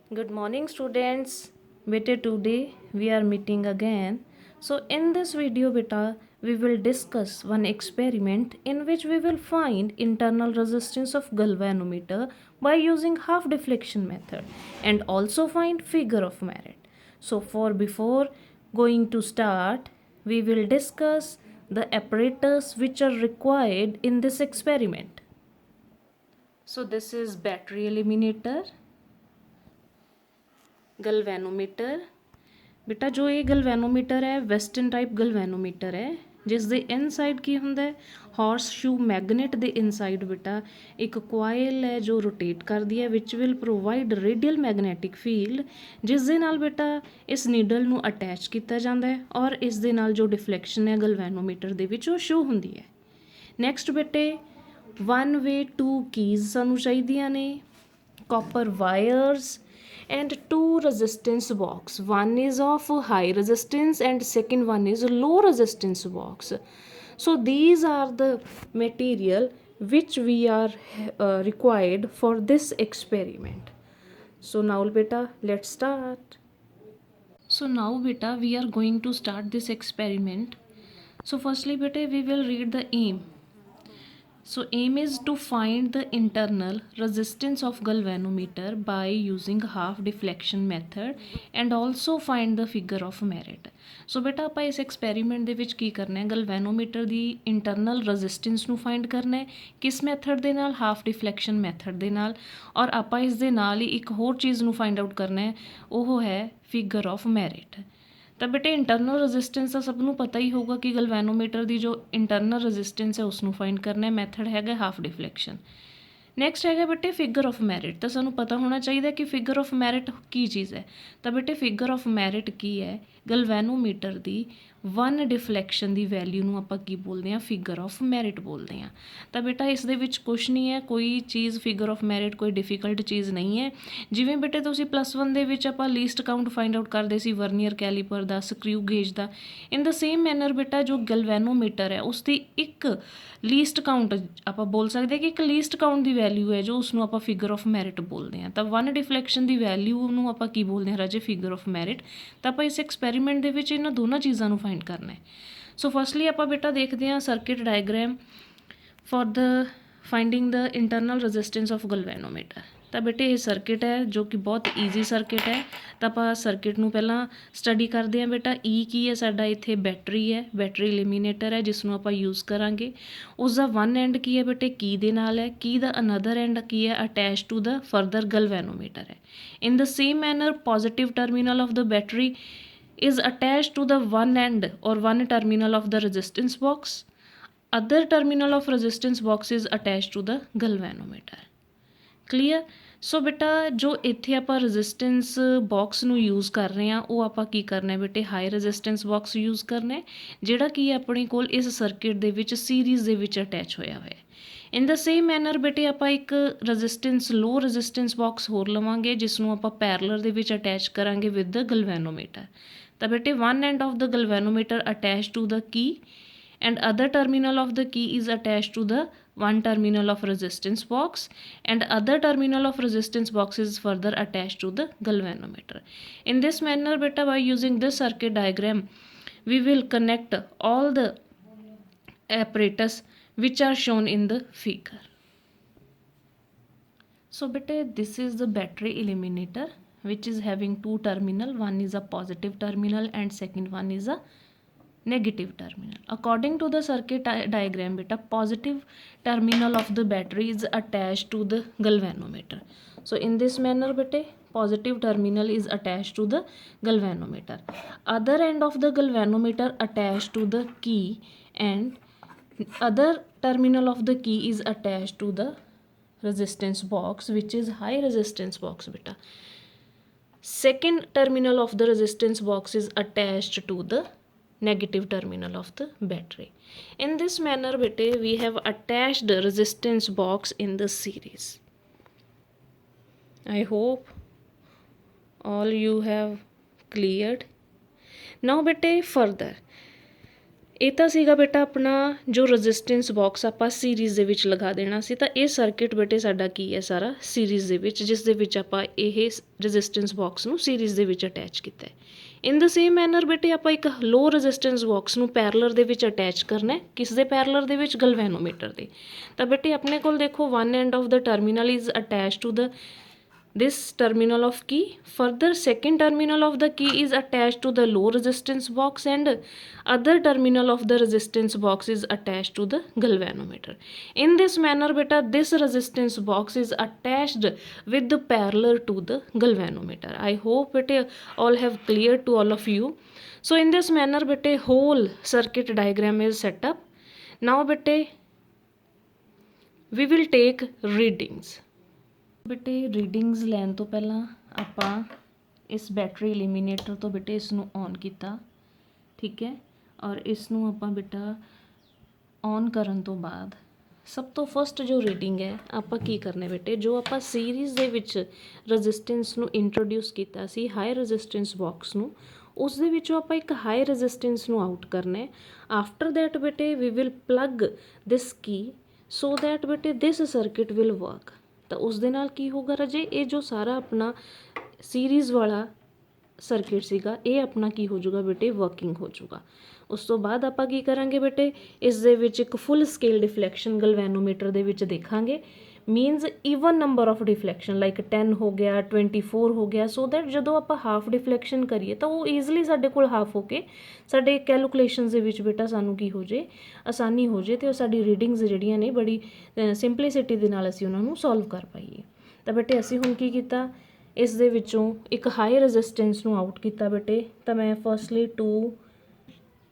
Good morning, students. Beta, today we are meeting again. So, in this video, beta, we will discuss one experiment in which we will find internal resistance of galvanometer by using half deflection method and also find figure of merit. So, for before going to start, we will discuss the apparatus which are required in this experiment. So, this is battery eliminator, galvanometer. ਬੇਟਾ ਜੋ ਇਹ galvanometer ਹੈ western type galvanometer ਹੈ ਜਿਸ ਦੇ inside ਕੀ ਹੁੰਦਾ ਹੈ ਹਾਰਸ ਸ਼ੂ ਮੈਗਨੇਟ ਦੇ ਇਨਸਾਈਡ ਬੇਟਾ ਇੱਕ ਕੋਇਲ ਹੈ ਜੋ ਰੋਟੇਟ ਕਰਦੀ ਹੈ which will provide radial magnetic field ਜਿਸ ਦੇ ਨਾਲ ਬੇਟਾ ਇਸ ਨੀਡਲ ਨੂੰ ਅਟੈਚ ਕੀਤਾ ਜਾਂਦਾ ਹੈ ਔਰ ਇਸ ਦੇ ਨਾਲ ਜੋ ਡਿਫਲੈਕਸ਼ਨ ਹੈ ਗਲਵੈਨੋਮੀਟਰ ਦੇ ਵਿੱਚ ਉਹ ਸ਼ੋ ਹੁੰਦੀ ਹੈ। ਨੈਕਸਟ ਬੇਟੇ 1 ਵੇ 2 ਕੀਜ਼ ਸਾਨੂੰ ਚਾਹੀਦੀਆਂ ਨੇ, copper virus and two resistance box. One is of high resistance and second one is low resistance box. So these are the material which we are required for this experiment. So now beta, let's start. So now beta, we are going to start this experiment. So firstly beta, we will read the aim. So aim is to find the internal resistance of galvanometer by using half deflection method and also find the figure of merit. So ਬੇਟਾ ਆਪਾਂ ਇਸ experiment ਦੇ ਵਿੱਚ ਕੀ ਕਰਨਾ ਹੈ galvanometer ਦੀ internal resistance ਨੂੰ find ਕਰਨਾ ਹੈ ਕਿਸ ਮੈਥਡ ਦੇ ਨਾਲ ਹਾਫ ਡਿਫਲੈਕਸ਼ਨ ਮੈਥਡ ਦੇ ਨਾਲ ਔਰ ਆਪਾਂ ਇਸ ਦੇ ਨਾਲ ਹੀ ਇੱਕ ਹੋਰ ਚੀਜ਼ ਨੂੰ ਫਾਈਂਡ ਆਊਟ ਕਰਨਾ ਹੈ ਉਹ ਹੈ ਫਿਗਰ ਆਫ ਮੈਰਿਟ। ਤਾਂ ਬੇਟੇ ਇੰਟਰਨਲ ਰੈਜ਼ਿਸਟੈਂਸ ਤਾਂ ਸਭ ਨੂੰ ਪਤਾ ਹੀ ਹੋਊਗਾ ਕਿ ਗਲਵੈਨੋਮੀਟਰ ਦੀ ਜੋ ਇੰਟਰਨਲ ਰੈਜ਼ਿਸਟੈਂਸ ਹੈ ਉਸ ਨੂੰ ਫਾਈਂਡ ਕਰਨਾ ਹੈ ਮੈਥਡ ਹੈਗਾ ਹਾਫ ਡਿਫਲੈਕਸ਼ਨ। ਨੈਕਸਟ ਹੈਗਾ ਬੇਟੇ ਫਿਗਰ ਆਫ ਮੈਰਿਟ ਤਾਂ ਸਾਨੂੰ ਪਤਾ ਹੋਣਾ ਚਾਹੀਦਾ ਕਿ ਫਿਗਰ ਆਫ ਮੈਰਿਟ ਕੀ ਚੀਜ਼ ਹੈ। ਤਾਂ ਬੇਟੇ ਫਿਗਰ ਆਫ ਮੈਰਿਟ ਕੀ ਹੈ ਗਲਵੈਨੋਮੀਟਰ ਦੀ 1 ਡਿਫਲੈਕਸ਼ਨ ਦੀ ਵੈਲਿਊ ਨੂੰ ਆਪਾਂ ਕੀ ਬੋਲਦੇ ਹਾਂ ਫਿਗਰ ਆਫ ਮੈਰਿਟ ਬੋਲਦੇ ਹਾਂ। ਤਾਂ ਬੇਟਾ ਇਸ ਦੇ ਵਿੱਚ ਕੁਛ ਨਹੀਂ ਹੈ ਕੋਈ ਚੀਜ਼ ਫਿਗਰ ਆਫ ਮੈਰਿਟ ਕੋਈ ਡਿਫੀਕਲਟ ਚੀਜ਼ ਨਹੀਂ ਹੈ। ਜਿਵੇਂ ਬੇਟੇ ਤੁਸੀਂ +1 ਦੇ ਵਿੱਚ ਆਪਾਂ ਲੀਸਟ ਕਾਊਂਟ ਫਾਈਂਡ ਆਊਟ ਕਰਦੇ ਸੀ ਵਰਨੀਅਰ ਕੈਲੀਪਰ ਦਾ ਸਕਰਿਊ ਗੇਜ ਦਾ ਇਨ ਦਾ ਸੇਮ ਮੈਨਰ ਬੇਟਾ ਜੋ ਗਲਵੈਨੋਮੀਟਰ ਹੈ ਉਸ ਦੀ ਇੱਕ ਲੀਸਟ ਕਾਊਂਟ ਆਪਾਂ ਬੋਲ ਸਕਦੇ ਕਿ ਇੱਕ ਲੀਸਟ ਕਾਊਂਟ ਦੀ ਵੈਲਿਊ ਹੈ ਜੋ ਉਸਨੂੰ ਆਪਾਂ ਫਿਗਰ ਆਫ ਮੈਰਿਟ ਬੋਲਦੇ ਹਾਂ। ਤਾਂ 1 ਡਿਫਲੈਕਸ਼ਨ ਦੀ ਵੈਲਿਊ ਨੂੰ ਆਪਾਂ ਕੀ ਬੋਲਦੇ ਹਾਂ ਰਾਜੇ ਫਿਗਰ ਆਫ ਮੈਰਿਟ। ਤਾਂ ਆਪਾਂ ਇਸ ਐਕਸਪੈਰੀਮੈਂਟ ਦੇ ਵਿੱਚ ਇਹਨਾਂ ਦੋਨਾਂ ਚੀਜ਼ਾਂ ਨੂੰ ਫਾਈਂਡ ਕਰਨਾ ਹੈ। ਸੋ ਫਸਟਲੀ ਆਪਾਂ ਬੇਟਾ ਦੇਖਦੇ ਹਾਂ circuit diagram for the finding the internal resistance of galvanometer. ਤਾਂ ਬੇਟੇ ਇਹ ਸਰਕਿਟ ਹੈ ਜੋ ਕਿ ਬਹੁਤ ਈਜ਼ੀ ਸਰਕਿਟ ਹੈ। ਤਾਂ ਆਪਾਂ ਸਰਕਿਟ ਨੂੰ ਪਹਿਲਾਂ ਸਟੱਡੀ ਕਰਦੇ ਹਾਂ ਬੇਟਾ ਈ ਕੀ ਹੈ ਸਾਡਾ ਇੱਥੇ ਬੈਟਰੀ ਹੈ ਬੈਟਰੀ ਇਲੀਮੀਨੇਟਰ ਹੈ ਜਿਸ ਨੂੰ ਆਪਾਂ ਯੂਜ਼ ਕਰਾਂਗੇ। ਉਸ ਦਾ ਵਨ ਐਂਡ ਕੀ ਹੈ ਬੇਟੇ ਕੀ ਦੇ ਨਾਲ ਹੈ ਕੀ ਦਾ ਅਨਦਰ ਐਂਡ ਕੀ ਹੈ attach to the further galvanometer ਹੈ। In the same manner positive terminal of the battery is attached to the one end or one terminal of the resistance box. Other terminal of resistance box is attached to the galvanometer. Clear? ਸੋ ਬੇਟਾ ਜੋ ਇੱਥੇ ਆਪਾਂ resistance box ਨੂੰ use ਕਰ ਰਹੇ ਹਾਂ ਉਹ ਆਪਾਂ ਕੀ ਕਰਨਾ ਹੈ ਬੇਟੇ ਹਾਈ ਰੈਜ਼ਿਸਟੈਂਸ ਬਾਕਸ ਯੂਜ਼ ਕਰਨਾ ਹੈ ਜਿਹੜਾ ਕਿ ਆਪਣੇ ਕੋਲ ਇਸ ਸਰਕਿਟ ਦੇ ਵਿੱਚ ਸੀਰੀਜ਼ ਦੇ ਵਿੱਚ ਅਟੈਚ ਹੋਇਆ ਹੋਇਆ ਹੈ। ਇਨ ਦਾ ਸੇਮ ਮੈਨਰ ਬੇਟੇ ਆਪਾਂ ਇੱਕ ਰੈਜ਼ਿਸਟੈਂਸ ਲੋ ਰੈਜ਼ਿਸਟੈਂਸ ਬਾਕਸ ਹੋਰ ਲਵਾਂਗੇ ਜਿਸ ਨੂੰ ਆਪਾਂ ਪੈਰਲਰ ਦੇ ਵਿੱਚ ਅਟੈਚ ਕਰਾਂਗੇ ਵਿਦ ਦ ਗਲਵੈਨੋਮੀਟਰ। ਤਾਂ ਬੇਟੇ one end of the galvanometer attached to the key and other terminal of the key is attached to the one terminal of resistance box and other terminal of resistance box is further attached to the galvanometer. In this manner beta by using this circuit diagram we will connect all the apparatus which are shown in the figure. So beta this is the battery eliminator which is having two terminal, one is a positive terminal and second one is a negative terminal. According to the circuit diagram beta positive terminal of the battery is attached to the galvanometer. So in this manner beta positive terminal is attached to the galvanometer. Other end of the galvanometer attached to the key and other terminal of the key is attached to the resistance box which is high resistance box beta. Second terminal of the resistance box is attached to the negative terminal of the battery. In this manner beta we have attached the resistance box in the series. I hope all you have cleared. Now beta further ਇਹ ਤਾਂ ਸੀਗਾ ਬੇਟਾ ਆਪਣਾ ਜੋ resistance box ਆਪਾਂ series ਦੇ ਵਿੱਚ ਲਗਾ ਦੇਣਾ ਸੀ। ਤਾਂ ਇਹ ਸਰਕਿਟ ਬੇਟੇ ਸਾਡਾ ਕੀ ਹੈ ਸਾਰਾ ਸੀਰੀਜ਼ ਦੇ ਵਿੱਚ, ਜਿਸ ਦੇ ਵਿੱਚ ਆਪਾਂ ਇਹ ਰੈਜ਼ਿਸਟੈਂਸ ਬਾਕਸ ਨੂੰ ਸੀਰੀਜ਼ ਦੇ ਵਿੱਚ ਅਟੈਚ ਕੀਤਾ ਹੈ। ਇਨ ਦ ਸੇਮ ਮੈਨਰ ਬੇਟੇ ਆਪਾਂ ਇੱਕ ਲੋ ਰੈਜ਼ਿਸਟੈਂਸ ਬਾਕਸ ਨੂੰ ਪੈਰਲਰ ਦੇ ਵਿੱਚ ਅਟੈਚ ਕਰਨਾ ਹੈ। ਕਿਸ ਦੇ ਪੈਰਲਰ ਦੇ ਵਿੱਚ? ਗਲਵੈਨੋਮੀਟਰ ਦੇ। ਤਾਂ ਬੇਟੇ ਆਪਣੇ ਕੋਲ ਦੇਖੋ one end of the terminal is attach to the this terminal of key. Further, second terminal of the key is attached to the low resistance box and other terminal of the resistance box is attached to the galvanometer. In this manner beta, this resistance box is attached with the parallel to the galvanometer. I hope it all have clear to all of you. So in this manner beta, whole circuit diagram is set up. Now beta, we will take readings. ਬੇਟੇ readings ਲੈਣ ਤੋਂ ਪਹਿਲਾਂ ਆਪਾਂ ਇਸ battery eliminator ਤੋਂ ਬੇਟੇ ਇਸ ਨੂੰ ਔਨ ਕੀਤਾ, ਠੀਕ ਹੈ। ਔਰ ਇਸ ਨੂੰ ਆਪਾਂ ਬੇਟਾ ਔਨ ਕਰਨ ਤੋਂ ਬਾਅਦ ਸਭ ਤੋਂ ਫਸਟ ਜੋ ਰੀਡਿੰਗ ਹੈ ਆਪਾਂ ਕੀ ਕਰਨਾ ਬੇਟੇ, ਜੋ ਆਪਾਂ ਸੀਰੀਜ਼ ਦੇ ਵਿੱਚ ਰੈਜ਼ਿਸਟੈਂਸ ਨੂੰ ਇੰਟਰੋਡਿਊਸ ਕੀਤਾ ਸੀ ਹਾਈ ਰੈਜ਼ਿਸਟੈਂਸ ਬਾਕਸ ਨੂੰ, ਉਸ ਦੇ ਵਿੱਚੋਂ ਆਪਾਂ ਇੱਕ ਹਾਈ ਰੈਜ਼ਿਸਟੈਂਸ ਨੂੰ ਆਊਟ ਕਰਨਾ ਹੈ। ਆਫਟਰ ਦੈਟ ਬੇਟੇ we will plug this key so that ਬੇਟੇ ਦਿਸ ਸਰਕਿਟ ਵਿਲ ਵਰਕ। ਤਾਂ ਉਸ ਦੇ ਨਾਲ ਕੀ ਹੋਊਗਾ ਰਾਜੇ, ਇਹ ਜੋ ਸਾਰਾ ਆਪਣਾ ਸੀਰੀਜ਼ ਵਾਲਾ ਸਰਕਿਟ ਸੀਗਾ ਇਹ ਆਪਣਾ ਕੀ ਹੋ ਜਾਊਗਾ ਬੇਟੇ, ਵਰਕਿੰਗ ਹੋ ਜਾਊਗਾ। ਉਸ ਤੋਂ ਬਾਅਦ ਆਪਾਂ ਕੀ ਕਰਾਂਗੇ ਬੇਟੇ, ਇਸ ਦੇ ਵਿੱਚ ਇੱਕ ਫੁੱਲ ਸਕੇਲ ਡਿਫਲੈਕਸ਼ਨ ਗਲਵੈਨੋਮੀਟਰ ਦੇ ਵਿੱਚ ਦੇਖਾਂਗੇ। Means even number of deflection like 10 ਹੋ ਗਿਆ, 24 ਹੋ ਗਿਆ, ਸੋ ਦੈਟ ਜਦੋਂ ਆਪਾਂ ਹਾਫ ਡਿਫਲੈਕਸ਼ਨ ਕਰੀਏ ਤਾਂ ਉਹ ਈਜ਼ਲੀ ਸਾਡੇ ਕੋਲ ਹਾਫ ਹੋ ਕੇ ਸਾਡੇ ਕੈਲਕੂਲੇਸ਼ਨਸ ਦੇ ਵਿੱਚ ਬੇਟਾ ਸਾਨੂੰ ਕੀ ਹੋ ਜੇ, ਆਸਾਨੀ ਹੋ ਜੇ ਅਤੇ ਉਹ ਸਾਡੀ ਰੀਡਿੰਗਸ ਜਿਹੜੀਆਂ ਨੇ ਬੜੀ ਸਿੰਪਲੀਸਿਟੀ ਦੇ ਨਾਲ ਅਸੀਂ ਉਹਨਾਂ ਨੂੰ ਸੋਲਵ ਕਰ ਪਾਈਏ। ਤਾਂ ਬੇਟੇ ਅਸੀਂ ਹੁਣ ਕੀ ਕੀਤਾ, ਇਸ ਦੇ ਵਿੱਚੋਂ ਇੱਕ ਹਾਈ ਰੈਜ਼ਿਸਟੈਂਸ ਨੂੰ ਆਊਟ ਕੀਤਾ ਬੇਟੇ। ਤਾਂ ਮੈਂ ਫਸਟਲੀ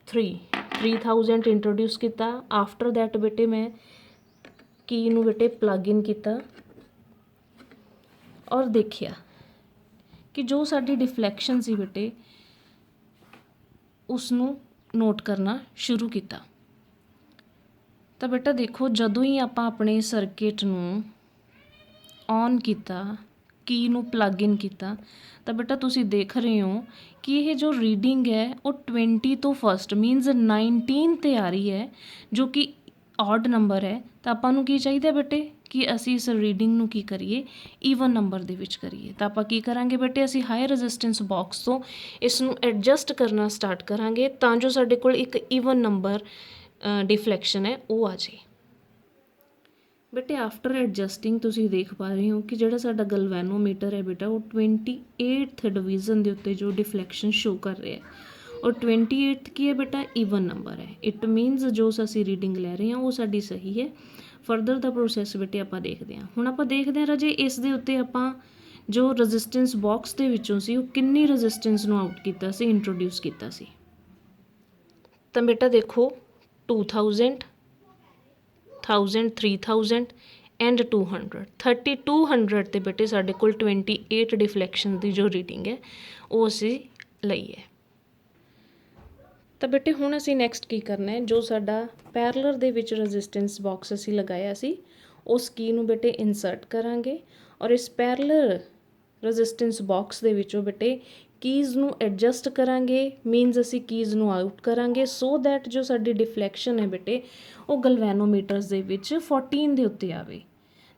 3000 ਇੰਟਰੋਡਿਊਸ ਕੀਤਾ। ਆਫਟਰ ਦੈਟ ਬੇਟੇ ਮੈਂ ਕੀ ਨੂੰ ਬੇਟੇ ਪਲੱਗ ਇਨ ਕੀਤਾ ਔਰ ਦੇਖਿਆ ਕਿ ਜੋ ਸਾਡੀ ਡਿਫਲੈਕਸ਼ਨ ਸੀ ਬੇਟੇ ਉਸ ਨੂੰ ਨੋਟ ਕਰਨਾ ਸ਼ੁਰੂ ਕੀਤਾ। ਤਾਂ ਬੇਟਾ ਦੇਖੋ ਜਦੋਂ ਹੀ ਆਪਾਂ ਆਪਣੇ ਸਰਕਿਟ ਨੂੰ ਔਨ ਕੀਤਾ, ਕੀ ਨੂੰ ਪਲੱਗ ਇਨ ਕੀਤਾ, ਤਾਂ ਬੇਟਾ ਤੁਸੀਂ ਦੇਖ ਰਹੇ ਹੋ ਕਿ ਇਹ ਜੋ ਰੀਡਿੰਗ ਹੈ ਉਹ 20 ਤੋਂ ਫਸਟ ਮੀਨਸ 19 ਤੇ ਆ ਰਹੀ ਹੈ, ਜੋ ਕਿ ਔਡ ਨੰਬਰ ਹੈ। ਤਾਂ ਆਪਾਂ ਨੂੰ ਕੀ ਚਾਹੀਦਾ ਬੇਟੇ ਕਿ ਅਸੀਂ ਇਸ ਰੀਡਿੰਗ ਨੂੰ ਕੀ ਕਰੀਏ, ਈਵਨ ਨੰਬਰ ਦੇ ਵਿੱਚ ਕਰੀਏ। ਤਾਂ ਆਪਾਂ ਕੀ ਕਰਾਂਗੇ ਬੇਟੇ, ਅਸੀਂ ਹਾਈ ਰੈਜ਼ਿਸਟੈਂਸ ਬਾਕਸ ਤੋਂ ਇਸ ਨੂੰ ਐਡਜਸਟ ਕਰਨਾ ਸਟਾਰਟ ਕਰਾਂਗੇ ਤਾਂ ਜੋ ਸਾਡੇ ਕੋਲ ਇੱਕ ਈਵਨ ਨੰਬਰ ਡਿਫਲੈਕਸ਼ਨ ਹੈ ਉਹ ਆ ਜੇ। ਬੇਟੇ ਆਫਟਰ ਐਡਜਸਟਿੰਗ ਤੁਸੀਂ ਦੇਖ ਪਾ ਰਹੇ ਹੋ ਕਿ ਜਿਹੜਾ ਸਾਡਾ ਗਲਵੈਨੋਮੀਟਰ ਹੈ ਬੇਟਾ ਉਹ 28th ਡਿਵੀਜ਼ਨ ਦੇ ਉੱਤੇ ਜੋ ਡਿਫਲੈਕਸ਼ਨ ਸ਼ੋ ਕਰ ਰਿਹਾ ਹੈ, ਔਰ 28th ਕੀ ਹੈ ਬੇਟਾ, ਈਵਨ ਨੰਬਰ ਹੈ। ਇਟ ਮੀਨਸ ਜੋ ਅਸੀਂ ਰੀਡਿੰਗ ਲੈ ਰਹੇ ਹਾਂ ਉਹ ਸਾਡੀ ਸਹੀ ਹੈ। ਫਰਦਰ ਦਾ ਪ੍ਰੋਸੈਸ ਬੇਟੇ ਆਪਾਂ ਦੇਖਦੇ ਹਾਂ। ਹੁਣ ਆਪਾਂ ਦੇਖਦੇ ਹਾਂ ਰਾਜੇ ਇਸ ਦੇ ਉੱਤੇ ਆਪਾਂ ਜੋ ਰੈਜ਼ਿਸਟੈਂਸ ਬਾਕਸ ਦੇ ਵਿੱਚੋਂ ਸੀ ਉਹ ਕਿੰਨੀ ਰੈਜ਼ਿਸਟੈਂਸ ਨੂੰ ਆਊਟ ਕੀਤਾ ਸੀ, ਇੰਟਰੋਡਿਊਸ ਕੀਤਾ ਸੀ। ਤਾਂ ਬੇਟਾ ਦੇਖੋ 2000, 1000, 3000 ਐਂਡ 200 3200 ਤੇ ਬੇਟੇ ਸਾਡੇ ਕੋਲ 28 ਡਿਫਲੈਕਸ਼ਨ ਦੀ ਜੋ ਰੀਡਿੰਗ ਹੈ ਉਹ ਅਸੀਂ ਲਈ ਹੈ। ਤਾਂ ਬੇਟੇ ਹੁਣ ਅਸੀਂ ਨੈਕਸਟ ਕੀ ਕਰਨਾ ਹੈ, ਜੋ ਸਾਡਾ ਪੈਰਲਰ ਦੇ ਵਿੱਚ ਰੈਜ਼ਿਸਟੈਂਸ ਬਾਕਸ ਅਸੀਂ ਲਗਾਇਆ ਸੀ ਉਸ ਕੀ ਨੂੰ ਬੇਟੇ ਇਨਸਰਟ ਕਰਾਂਗੇ ਔਰ ਇਸ ਪੈਰਲਰ ਰੈਜ਼ਿਸਟੈਂਸ ਬਾਕਸ ਦੇ ਵਿੱਚੋਂ ਬੇਟੇ ਕੀਜ਼ ਨੂੰ ਐਡਜਸਟ ਕਰਾਂਗੇ। ਮੀਨਸ ਅਸੀਂ ਕੀਜ਼ ਨੂੰ ਆਊਟ ਕਰਾਂਗੇ ਸੋ ਦੈਟ ਜੋ ਸਾਡੀ ਡਿਫਲੈਕਸ਼ਨ ਹੈ ਬੇਟੇ ਉਹ ਗਲਵੈਨੋਮੀਟਰਸ ਦੇ ਵਿੱਚ 14 ਦੇ ਉੱਤੇ ਆਵੇ।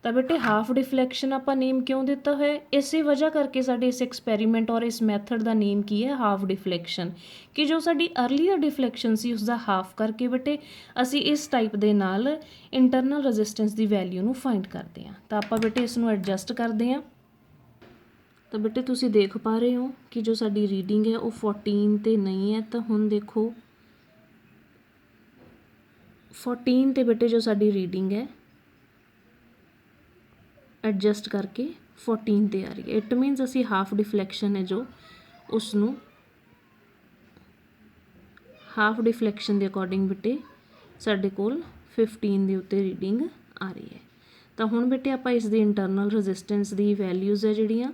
ਤਾਂ ਬੇਟੇ ਹਾਫ ਡਿਫਲੈਕਸ਼ਨ ਆਪਾਂ ਨੇਮ ਕਿਉਂ ਦਿੱਤਾ ਹੋਇਆ, ਇਸੇ ਵਜ੍ਹਾ ਕਰਕੇ ਸਾਡੇ ਇਸ ਐਕਸਪੈਰੀਮੈਂਟ ਔਰ ਇਸ ਮੈਥਡ ਦਾ ਨੇਮ ਕੀ ਹੈ, ਹਾਫ ਡਿਫਲੈਕਸ਼ਨ। ਕਿ ਜੋ ਸਾਡੀ ਅਰਲੀਅਰ ਡਿਫਲੈਕਸ਼ਨ ਸੀ ਉਸਦਾ ਹਾਫ ਕਰਕੇ ਬੇਟੇ ਅਸੀਂ ਇਸ ਟਾਈਪ ਦੇ ਨਾਲ ਇੰਟਰਨਲ ਰੈਜ਼ਿਸਟੈਂਸ ਦੀ ਵੈਲਿਊ ਨੂੰ ਫਾਈਂਡ ਕਰਦੇ ਹਾਂ। ਤਾਂ ਆਪਾਂ ਬੇਟੇ ਇਸ ਨੂੰ ਐਡਜਸਟ ਕਰਦੇ ਹਾਂ। ਤਾਂ ਬੇਟੇ ਤੁਸੀਂ ਦੇਖ ਪਾ ਰਹੇ ਹੋ ਕਿ ਜੋ ਸਾਡੀ ਰੀਡਿੰਗ ਹੈ ਉਹ 14 ਤੇ ਨਹੀਂ ਹੈ। ਤਾਂ ਹੁਣ ਦੇਖੋ 14 ਤੇ ਬੇਟੇ ਜੋ ਸਾਡੀ ਰੀਡਿੰਗ ਹੈ ਐਡਜਸਟ ਕਰਕੇ 14 ਤੇ ਆ ਰਹੀ ਹੈ। ਇਟ ਮੀਨਸ ਅਸੀਂ ਹਾਫ ਡਿਫਲੈਕਸ਼ਨ ਹੈ ਜੋ ਉਸ ਨੂੰ ਹਾਫ ਡਿਫਲੈਕਸ਼ਨ ਦੇ ਅਕੋਰਡਿੰਗ ਬੇਟੇ ਸਾਡੇ ਕੋਲ 15 ਦੇ ਉੱਤੇ ਰੀਡਿੰਗ ਆ ਰਹੀ ਹੈ। ਤਾਂ ਹੁਣ ਬੇਟੇ ਆਪਾਂ ਇਸ ਦੀ ਇੰਟਰਨਲ ਰੈਜ਼ਿਸਟੈਂਸ ਦੀ ਵੈਲਿਊਜ਼ ਹੈ ਜਿਹੜੀਆਂ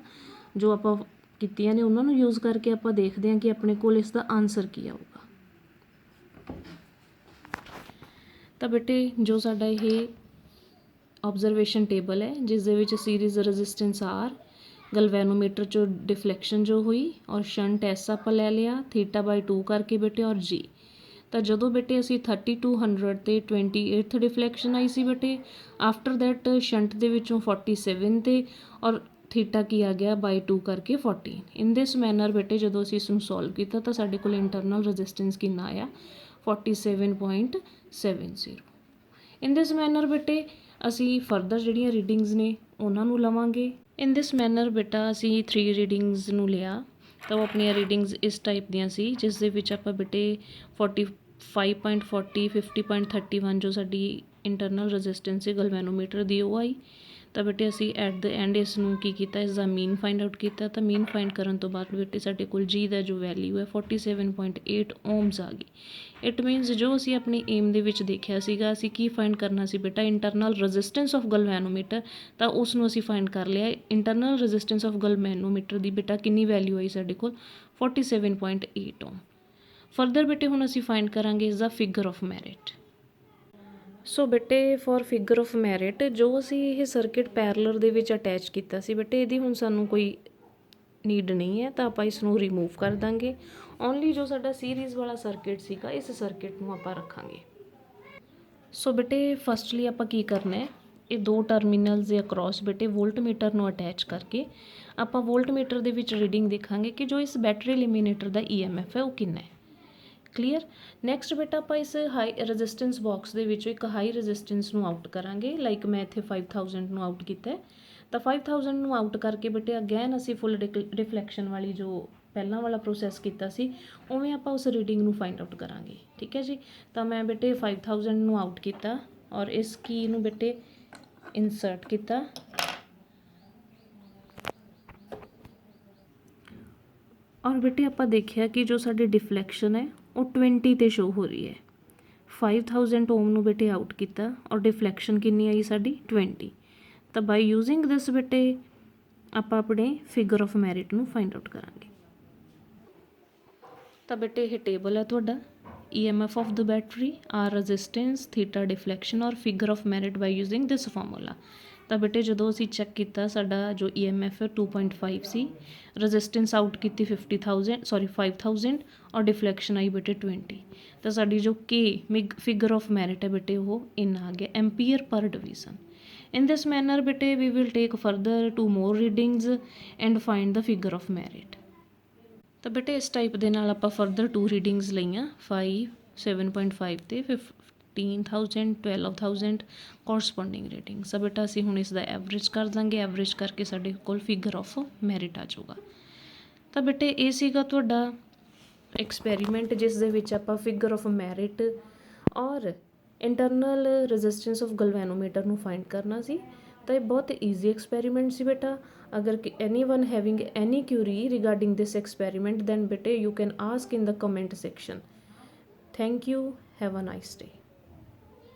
ਜੋ ਆਪਾਂ ਕੀਤੀਆਂ ਨੇ ਉਹਨਾਂ ਨੂੰ ਯੂਜ਼ ਕਰਕੇ ਆਪਾਂ ਦੇਖਦੇ ਹਾਂ ਕਿ ਆਪਣੇ ਕੋਲ ਇਸ ਦਾ ਆਨਸਰ ਕੀ ਆਊਗਾ। ਤਾਂ ਬੇਟੇ ਜੋ ਸਾਡਾ ਇਹ ਆਬਜ਼ਰਵੇਸ਼ਨ ਟੇਬਲ ਹੈ ਜਿਸ ਦੇ ਵਿੱਚ ਸੀਰੀਜ਼ ਰੈਜ਼ਿਸਟੈਂਸ ਆਰ, ਗਲਵੈਨੋਮੀਟਰ 'ਚੋਂ ਡਿਫਲੈਕਸ਼ਨ ਜੋ ਹੋਈ ਔਰ ਸ਼ੰਟ ਐਸ ਆਪਾਂ ਲੈ ਲਿਆ θ/2 ਕਰਕੇ ਬੇਟੇ ਔਰ ਜੀ। ਤਾਂ ਜਦੋਂ ਬੇਟੇ ਅਸੀਂ 3200 ਤੇ 28th ਡਿਫਲੈਕਸ਼ਨ ਆਈ ਸੀ ਬੇਟੇ, ਆਫਟਰ ਦੈਟ ਸ਼ੰਟ ਦੇ ਵਿੱਚੋਂ 47 ਤੇ ਔਰ ਥੀਟਾ ਕੀ ਆ ਗਿਆ ਬਾਈ 2 ਕਰਕੇ 14। ਇਨ ਦਿਸ ਮੈਨਰ ਬੇਟੇ ਜਦੋਂ ਅਸੀਂ ਇਸ ਨੂੰ ਸੋਲਵ ਕੀਤਾ ਤਾਂ ਸਾਡੇ ਕੋਲ ਇੰਟਰਨਲ ਰੈਜ਼ਿਸਟੈਂਸ ਕਿੰਨਾ ਆਇਆ 47.70। ਇਨ ਦਿਸ ਮੈਨਰ ਬੇਟੇ ਅਸੀਂ ਫਰਦਰ ਜਿਹੜੀਆਂ ਰੀਡਿੰਗਸ ਨੇ ਉਹਨਾਂ ਨੂੰ ਲਵਾਂਗੇ। ਇਨ ਦਿਸ ਮੈਨਰ ਬੇਟਾ ਅਸੀਂ 3 ਰੀਡਿੰਗਸ ਨੂੰ ਲਿਆ ਤਾਂ ਉਹ ਆਪਣੀਆਂ ਰੀਡਿੰਗਸ ਇਸ ਟਾਈਪ ਦੀਆਂ ਸੀ, ਜਿਸ ਦੇ ਵਿੱਚ ਆਪਾਂ ਬੇਟੇ 45.40 50.31 ਜੋ ਸਾਡੀ ਇੰਟਰਨਲ ਰੈਜ਼ਿਸਟੈਂਸ ਸੀ ਗਲਵੈਨੋਮੀਟਰ ਦੀ ਉਹ ਆਈ। ਤਾਂ ਬੇਟੇ ਅਸੀਂ ਐਟ ਦ ਐਂਡ ਇਸ ਨੂੰ ਕੀ ਕੀਤਾ, ਇਸ ਦਾ ਮੀਨ ਫਾਈਂਡ ਆਊਟ ਕੀਤਾ। ਤਾਂ ਮੀਨ ਫਾਈਂਡ ਕਰਨ ਤੋਂ ਬਾਅਦ ਬੇਟੇ ਸਾਡੇ ਕੋਲ ਜੀ ਦਾ ਜੋ ਵੈਲਿਊ ਹੈ 47.8 ਓਮਸ ਆ ਗਈ। ਇਟ ਮੀਨਸ ਜੋ ਅਸੀਂ ਆਪਣੀ ਏਮ ਦੇ ਵਿੱਚ ਦੇਖਿਆ ਸੀਗਾ, ਅਸੀਂ ਕੀ ਫਾਈਂਡ ਕਰਨਾ ਸੀ ਬੇਟਾ, ਇੰਟਰਨਲ ਰੈਜ਼ਿਸਟੈਂਸ ਆਫ ਗਲਵੈਨੋਮੀਟਰ, ਤਾਂ ਉਸ ਨੂੰ ਅਸੀਂ ਫਾਈਂਡ ਕਰ ਲਿਆ। ਇੰਟਰਨਲ ਰੈਜ਼ਿਸਟੈਂਸ ਆਫ ਗਲਵੈਨੋਮੀਟਰ ਦੀ ਬੇਟਾ ਕਿੰਨੀ ਵੈਲਿਊ ਆਈ ਸਾਡੇ ਕੋਲ 47.8 ਓਮ। ਫਰਦਰ ਬੇਟੇ ਹੁਣ ਅਸੀਂ ਫਾਈਂਡ ਕਰਾਂਗੇ ਇਸ ਦਾ ਫਿਗਰ ਆਫ ਮੈਰਿਟ। ਸੋ ਬੇਟੇ ਫॉर ਫਿਗਰ ਆਫ ਮੈਰਿਟ ਜੋ ਅਸੀਂ ਇਹ ਸਰਕਿਟ ਪੈਰਲਰ ਦੇ ਵਿੱਚ ਅਟੈਚ ਕੀਤਾ ਸੀ ਬੇਟੇ, ਇਹਦੀ ਹੁਣ ਸਾਨੂੰ ਕੋਈ ਨੀਡ ਨਹੀਂ ਹੈ ਤਾਂ ਆਪਾਂ ਇਸ ਨੂੰ ਰਿਮੂਵ ਕਰ ਦਾਂਗੇ। ਓਨਲੀ ਜੋ ਸਾਡਾ ਸੀਰੀਜ਼ ਵਾਲਾ ਸਰਕਿਟ ਸੀਗਾ ਇਸ ਸਰਕਿਟ ਨੂੰ ਆਪਾਂ ਰੱਖਾਂਗੇ। ਸੋ ਬੇਟੇ ਫਸਟਲੀ ਆਪਾਂ ਕੀ ਕਰਨਾ ਹੈ, ਇਹ ਦੋ ਟਰਮੀਨਲਸ ਦੇ ਅਕਰੋਸ ਬੇਟੇ ਵੋਲਟਮੀਟਰ ਨੂੰ ਅਟੈਚ ਕਰਕੇ ਆਪਾਂ ਵੋਲਟਮੀਟਰ ਦੇ ਵਿੱਚ ਰੀਡਿੰਗ ਦੇਖਾਂਗੇ ਕਿ ਜੋ ਇਸ ਬੈਟਰੀ ਲਿਮੀਨੇਟਰ ਦਾ EMF ਹੈ ਉਹ ਕਿੰਨਾ ਹੈ। ਕਲੀਅਰ। ਨੈਕਸਟ ਬੇਟਾ ਆਪਾਂ ਇਸ ਹਾਈ ਰੈਜ਼ਿਸਟੈਂਸ ਬਾਕਸ ਦੇ ਵਿੱਚੋਂ ਇੱਕ ਹਾਈ ਰੈਜ਼ਿਸਟੈਂਸ ਨੂੰ ਆਊਟ ਕਰਾਂਗੇ। ਲਾਈਕ ਮੈਂ ਇੱਥੇ 5000 ਨੂੰ ਆਊਟ ਕੀਤਾ ਤਾਂ 5000 ਨੂੰ ਆਊਟ ਕਰਕੇ ਬੇਟੇ ਅਗੇਨ ਅਸੀਂ ਫੁੱਲ ਰਿਫਲੈਕਸ਼ਨ ਵਾਲੀ ਜੋ ਪਹਿਲਾਂ ਵਾਲਾ ਪ੍ਰੋਸੈਸ ਕੀਤਾ ਸੀ ਉਵੇਂ ਆਪਾਂ ਉਸ ਰੀਡਿੰਗ ਨੂੰ ਫਾਈਂਡ ਆਊਟ ਕਰਾਂਗੇ। ਠੀਕ ਹੈ ਜੀ। ਤਾਂ ਮੈਂ ਬੇਟੇ 5000 ਨੂੰ ਆਊਟ ਕੀਤਾ ਔਰ ਇਸ ਕੀ ਨੂੰ ਬੇਟੇ ਇਨਸਰਟ ਕੀਤਾ ਔਰ ਬੇਟੇ ਆਪਾਂ ਦੇਖਿਆ ਕਿ ਜੋ ਸਾਡੀ ਡਿਫਲੈਕਸ਼ਨ ਹੈ ਉਹ 20 ਤੇ ਸ਼ੋ ਹੋ ਰਹੀ ਹੈ। 5000 ਓਮ ਨੂੰ ਬੇਟੇ ਆਊਟ ਕੀਤਾ ਔਰ ਡਿਫਲੈਕਸ਼ਨ ਕਿੰਨੀ ਆਈ ਸਾਡੀ 20। ਤਾਂ ਬਾਈ ਯੂਜ਼ਿੰਗ ਦਿਸ ਬੇਟੇ ਆਪਾਂ ਆਪਣੇ ਫਿਗਰ ਆਫ ਮੈਰਿਟ ਨੂੰ ਫਾਈਂਡ ਆਊਟ ਕਰਾਂਗੇ। ਤਾਂ ਬੇਟੇ ਇਹ ਟੇਬਲ ਹੈ ਤੁਹਾਡਾ EMF of the battery, R resistance, theta deflection ਔਰ figure of merit by using this formula. ਤਾਂ ਬੇਟੇ ਜਦੋਂ ਅਸੀਂ ਚੈੱਕ ਕੀਤਾ ਸਾਡਾ ਜੋ EMF ਹੈ 2.5 ਸੀ, ਰੈਜ਼ਿਸਟੈਂਸ ਆਊਟ ਕੀਤੀ 5000 ਔਰ ਡਿਫਲੈਕਸ਼ਨ ਆਈ ਬੇਟੇ 20। ਤਾਂ ਸਾਡੀ ਜੋ ਫਿਗਰ ਆਫ ਮੈਰਿਟ ਹੈ ਬੇਟੇ ਉਹ ਇੰਨਾ ਆ ਗਿਆ ਐਂਪੀਅਰ ਪਰ division. In this manner bete we will take further 2 more readings and find the figure of merit। ਤਾਂ ਬੇਟੇ ਇਸ ਟਾਈਪ ਦੇ ਨਾਲ ਆਪਾਂ ਫਰਦਰ 2 ਰੀਡਿੰਗਸ ਲਈਆਂ 5 7.5 ਤੇ 15000 12000 ਕੋਰਸਪੋਂਡਿੰਗ ਰੀਡਿੰਗ। ਸੋ ਬੇਟਾ ਅਸੀਂ ਹੁਣ ਇਸ ਦਾ ਐਵਰੇਜ ਕਰ ਦਾਂਗੇ, ਐਵਰੇਜ ਕਰਕੇ ਸਾਡੇ ਕੋਲ ਫਿਗਰ ਆਫ ਮੈਰਿਟ ਆ ਜਾਊਗਾ। ਤਾਂ ਬੇਟੇ ਇਹ ਸੀਗਾ ਤੁਹਾਡਾ ਐਕਸਪੈਰੀਮੈਂਟ ਜਿਸ ਦੇ ਵਿੱਚ ਆਪਾਂ ਫਿਗਰ ਆਫ ਮੈਰਿਟ ਔਰ ਇੰਟਰਨਲ ਰੈਜ਼ਿਸਟੈਂਸ ਆਫ ਗਲਵੈਨੋਮੀਟਰ ਨੂੰ ਫਾਈਂਡ ਕਰਨਾ ਸੀ। ਤਾਂ ਇਹ ਬਹੁਤ ਈਜ਼ੀ ਐਕਸਪੈਰੀਮੈਂਟ ਸੀ ਬੇਟਾ। ਅਗਰ anyone having any query regarding this experiment then bete you can ask in the comment section। Thank you, have a nice day।